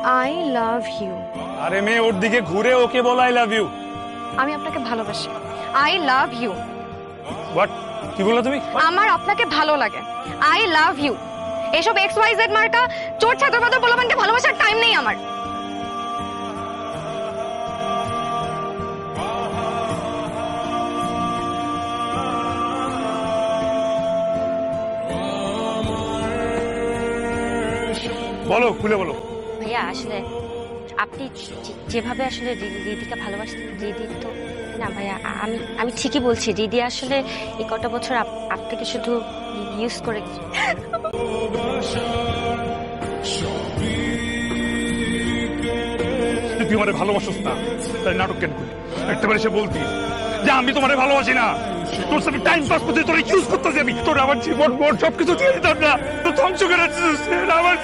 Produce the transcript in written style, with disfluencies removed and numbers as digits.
I love you. আরে মেয়ে ওর দিকে ঘুরে ওকে বল আই লাভ ইউ। আমি আপনাকে ভালোবাসি। I love you. হোয়াট? কি বললা তুমি? আমার আপনাকে ভালো লাগে। I love you. এসব এক্স ওয়াই জেড মার্কা চোর ছাত্রবাদর পোলাপানকে ভালোবাসার টাইম নেই আমার। বলো, খুলে বলো। ভাইয়া আসলে আপনি যেভাবে আসলে রিদিকে ভালোবাসতেন, রিদি তো না ভাইয়া, আমি ঠিকই বলছি। রিদি আসলে এই কটা বছর আপনাকে শুধু ইউজ করে। তুই আমারে ভালোবাসিস না, তাই নাটক কেন করলি? একটাবার এসে বলতি যে আমি তোমারে ভালোবাসি না, তোর সাথে টাইম পাস করতে তোর ইউজ করতেছি আমি। তোর আমার জীবন মোট সবকিছু দিয়ে দিতাম না, তো ধ্বংস করে আমার